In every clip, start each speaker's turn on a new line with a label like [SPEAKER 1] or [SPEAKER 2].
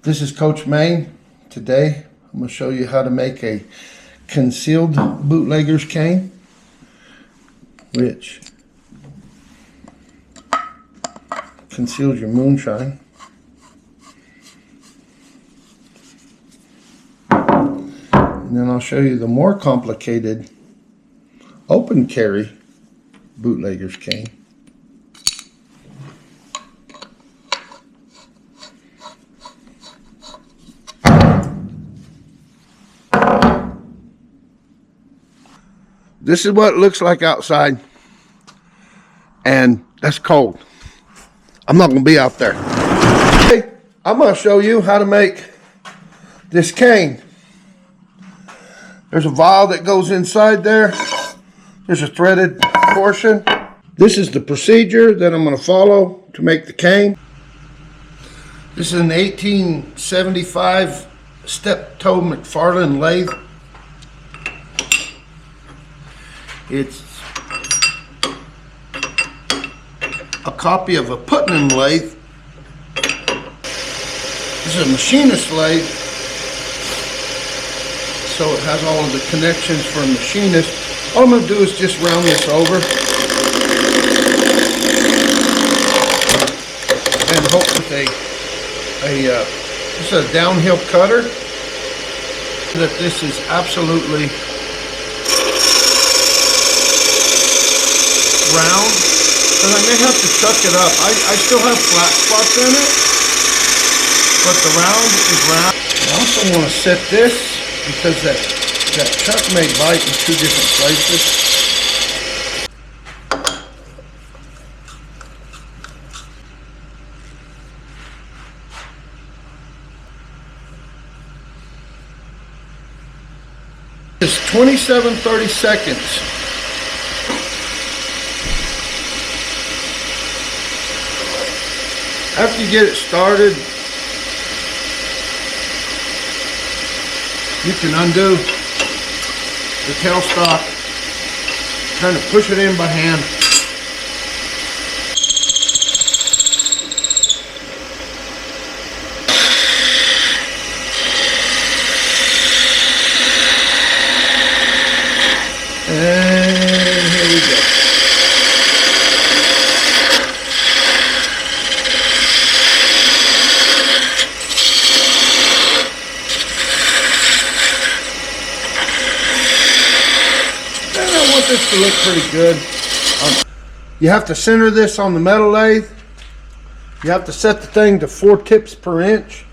[SPEAKER 1] This is Coach Maine. Today I'm going to show you how to make a concealed bootlegger's cane, which conceals your moonshine. And then I'll show you the more complicated open carry bootlegger's cane. This is what it looks like outside, and that's cold. I'm not going to be out there. Okay, I'm going to show you how to make this cane. There's a vial that goes inside there. There's a threaded portion. This is the procedure that I'm going to follow to make the cane. This is an 1875 step-toe McFarlane lathe. It's a copy of a Putnam lathe. This is a machinist lathe, so it has all of the connections for a machinist. All I'm going to do is just round this over and hope with this is a downhill cutter that this is absolutely round, and I may have to chuck it up. I still have flat spots in it, but the round is round. I also want to set this because that chuck may bite in two different places. It's 27-30 seconds. After you get it started, you can undo the tailstock, kind of push it in by hand. And here we go. This to look pretty good. You have to center this on the metal lathe. You have to set the thing to 4 tips per inch.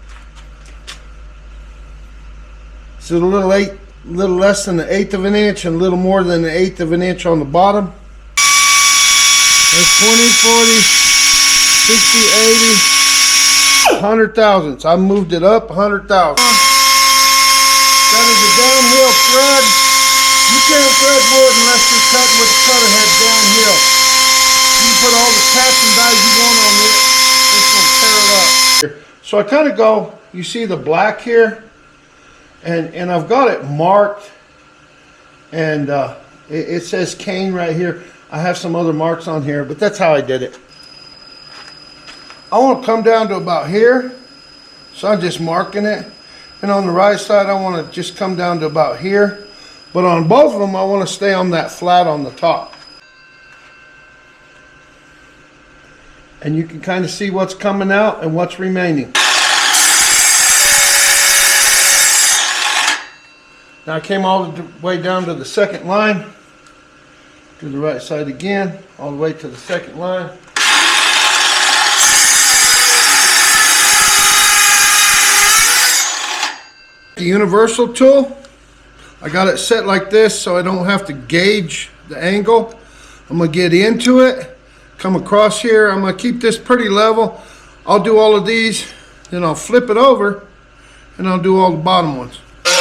[SPEAKER 1] So a little less than 1/8 of an inch and a little more than 1/8 of an inch on the bottom. There's 20, 40, 60, 80, 100 thousandths. I moved it up 100 thousandths. That is a downhill thread. You can't thread wood unless you're cutting with the cutter head downhill. You can put all the caps and dies you want on it. This will tear it up. So I kind of go, you see the black here? And I've got it marked. And it says cane right here. I have some other marks on here, but that's how I did it. I want to come down to about here. So I'm just marking it. And on the right side, I want to just come down to about here. But on both of them, I want to stay on that flat on the top. And you can kind of see what's coming out and what's remaining. Now I came all the way down to the second line. Do the right side again, all the way to the second line. The universal tool. I got it set like this so I don't have to gauge the angle. I'm going to get into it, come across here. I'm going to keep this pretty level. I'll do all of these, then I'll flip it over, and I'll do all the bottom ones. So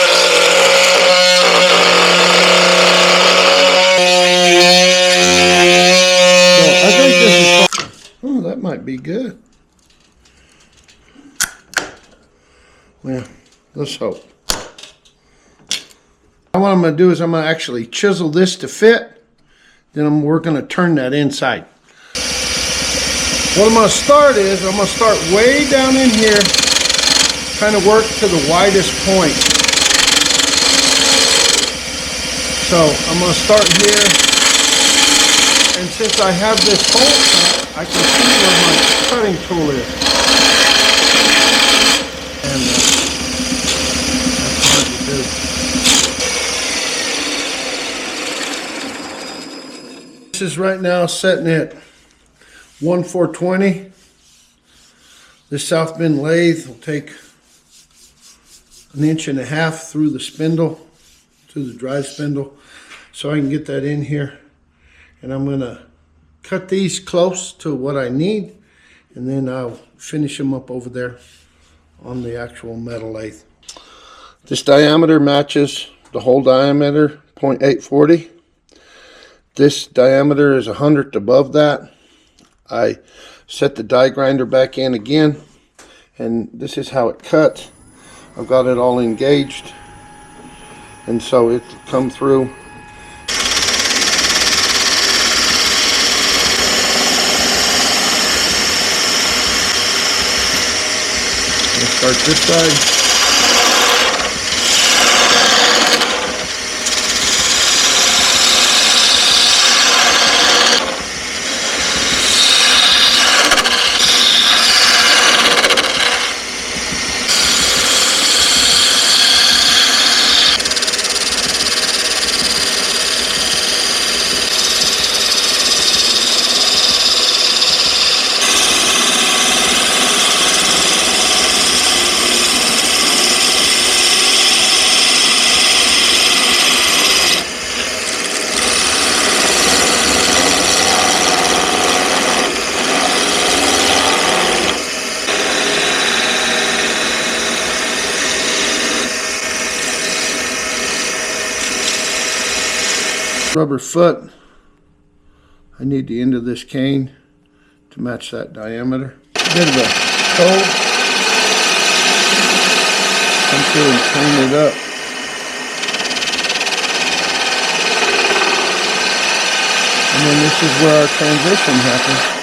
[SPEAKER 1] I think this is, oh, that might be good. Well, let's hope. What I'm going to do is I'm going to actually chisel this to fit. Then we're going to turn that inside. What I'm going to start is I'm going to start way down in here, kind of work to the widest point. So I'm going to start here, and since I have this hole cut, I can see where my cutting tool is. And that's hard to do. This is right now setting at 1/420. This South Bend lathe will take 1.5 inches through the spindle, through the drive spindle, so I can get that in here. And I'm going to cut these close to what I need, and then I'll finish them up over there on the actual metal lathe. This diameter matches the hole diameter, 0.840. This diameter is 100th above that. I set the die grinder back in again, and this is how it cuts. I've got it all engaged, and so it will come through. Let's start this side. Rubber foot, I need the end of this cane to match that diameter. A bit of a toe, come through and clean it up. And then this is where our transition happens.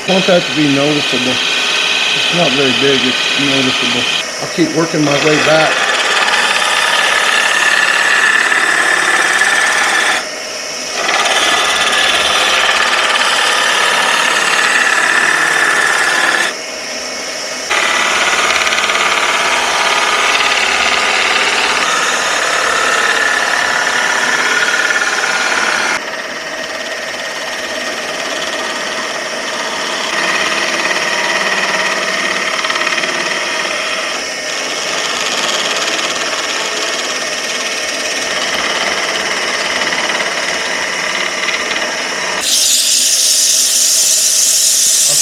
[SPEAKER 1] I want that to be noticeable. It's not very big, it's noticeable. I'll keep working my way back.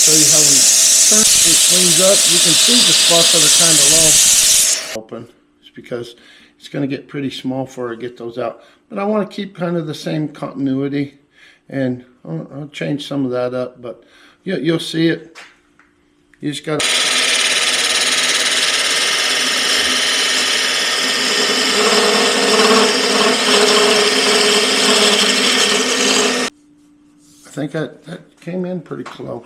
[SPEAKER 1] Show you how we turn it, cleans up. You can see the spots that are kind of low. Open. It's because it's going to get pretty small before I get those out. But I want to keep kind of the same continuity, and I'll change some of that up. But you'll see it. You just got to. I think that came in pretty close.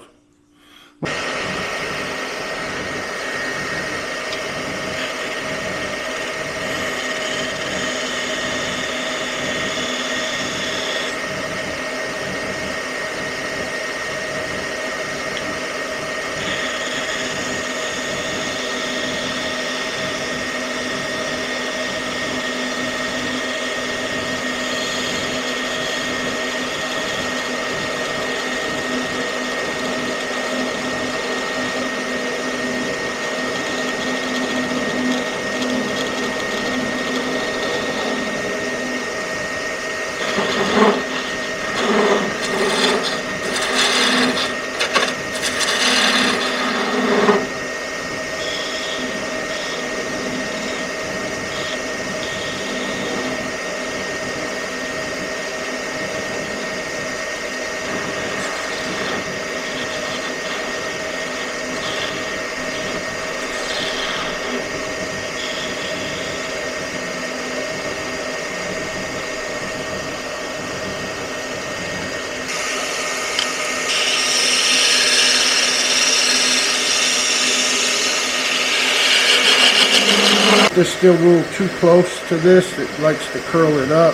[SPEAKER 1] This is still a little too close to this. It likes to curl it up.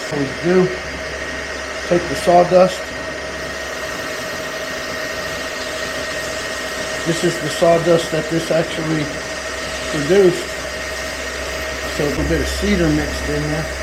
[SPEAKER 1] What we do, take the sawdust. This is the sawdust that this actually produced. So a little bit of cedar mixed in there.